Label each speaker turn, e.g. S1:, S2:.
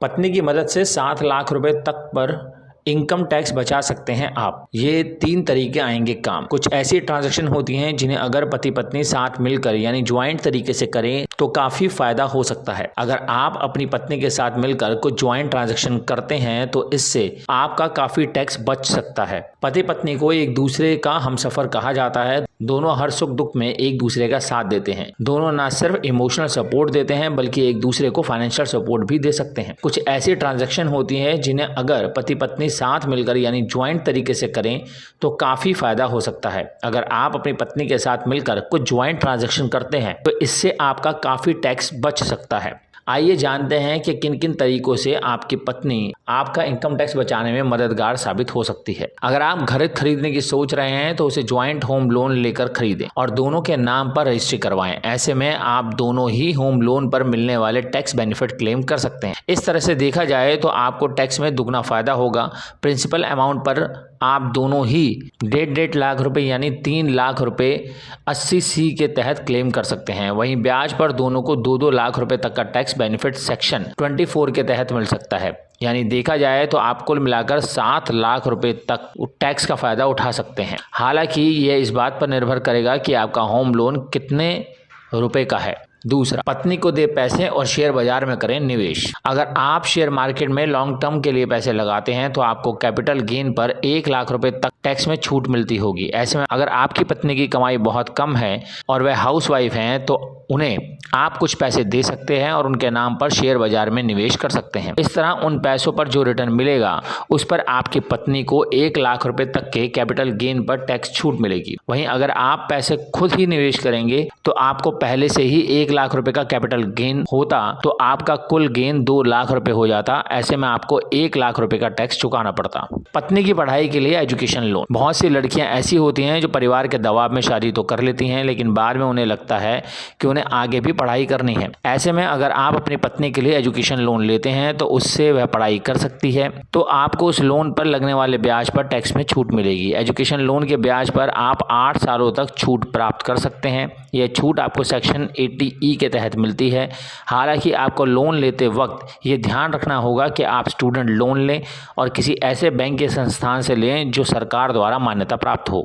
S1: पत्नी की मदद से 7 लाख रुपए तक पर इनकम टैक्स बचा सकते हैं आप। ये 3 तरीके आएंगे काम। कुछ ऐसी ट्रांजैक्शन होती हैं जिन्हें अगर पति पत्नी साथ मिलकर यानी ज्वाइंट तरीके से करें तो काफी फायदा हो सकता है। अगर आप अपनी पत्नी के साथ मिलकर कुछ ज्वाइंट ट्रांजैक्शन करते हैं तो इससे आपका काफी टैक्स बच सकता है। पति पत्नी को एक दूसरे का हमसफर कहा जाता है। दोनों हर सुख दुख में एक दूसरे का साथ देते हैं। दोनों न सिर्फ इमोशनल सपोर्ट देते हैं बल्कि एक दूसरे को फाइनेंशियल सपोर्ट भी दे सकते हैं। कुछ ऐसी ट्रांजैक्शन होती हैं जिन्हें अगर पति पत्नी साथ मिलकर यानी ज्वाइंट तरीके से करें तो काफी फायदा हो सकता है। अगर आप अपनी पत्नी के साथ मिलकर कुछ ज्वाइंट ट्रांजैक्शन करते हैं तो इससे आपका काफी टैक्स बच सकता है। आइए जानते हैं कि किन किन तरीकों से आपकी पत्नी आपका इनकम टैक्स बचाने में मददगार साबित हो सकती है। अगर आप घर खरीदने की सोच रहे हैं तो उसे ज्वाइंट होम लोन लेकर खरीदें और दोनों के नाम पर रजिस्ट्री करवाएं। ऐसे में आप दोनों ही होम लोन पर मिलने वाले टैक्स बेनिफिट क्लेम कर सकते हैं। इस तरह से देखा जाए तो आपको टैक्स में दुगना फायदा होगा। प्रिंसिपल अमाउंट पर आप दोनों ही 1.5 लाख रुपए यानी 3 लाख रुपए 80C के तहत क्लेम कर सकते हैं। वहीं ब्याज पर दोनों को 2-2 लाख रुपए तक का टैक्स बेनिफिट सेक्शन 24 के तहत मिल सकता है। यानी देखा जाए तो आप कुल मिलाकर 7 लाख रुपए तक टैक्स का फायदा उठा सकते हैं। हालांकि यह इस बात पर निर्भर करेगा कि आपका होम लोन कितने रुपए का है। दूसरा, पत्नी को दे पैसे और शेयर बाजार में करें निवेश। अगर आप शेयर मार्केट में लॉन्ग टर्म के लिए पैसे लगाते हैं तो आपको कैपिटल गेन पर 1 लाख रुपए तक टैक्स में छूट मिलती होगी। ऐसे में अगर आपकी पत्नी की कमाई बहुत कम है और वह हाउसवाइफ हैं तो उन्हें आप कुछ पैसे दे सकते हैं और उनके नाम पर शेयर बाजार में निवेश कर सकते हैं। इस तरह उन पैसों पर जो रिटर्न मिलेगा उस पर आपकी पत्नी को 1 लाख रुपए तक के कैपिटल गेन पर टैक्स छूट मिलेगी। वहीं अगर आप पैसे खुद ही निवेश करेंगे तो आपको पहले से ही 1 लाख रुपए का कैपिटल गेन होता तो आपका कुल गेन 2 लाख रुपए हो जाता। ऐसे में आपको 1 लाख रुपए का टैक्स चुकाना पड़ता। पत्नी की पढ़ाई के लिए एजुकेशन लोन। बहुत सी लड़कियां ऐसी होती हैं जो परिवार के दबाव में शादी तो कर लेती हैं लेकिन बाद में उन्हें लगता है कि उन्हें आगे भी पढ़ाई करनी है। ऐसे में अगर आप अपनी पत्नी के लिए एजुकेशन लोन लेते हैं तो उससे वह पढ़ाई कर सकती है तो आपको उस लोन पर लगने वाले ब्याज पर टैक्स में छूट मिलेगी। एजुकेशन लोन के ब्याज पर आप 8 सालों तक छूट प्राप्त कर सकते हैं। यह छूट आपको सेक्शन 80E के तहत मिलती है। हालांकि आपको लोन लेते वक्त ये ध्यान रखना होगा कि आप स्टूडेंट लोन लें और किसी ऐसे बैंक के संस्थान से लें जो सरकार द्वारा मान्यता प्राप्त हो।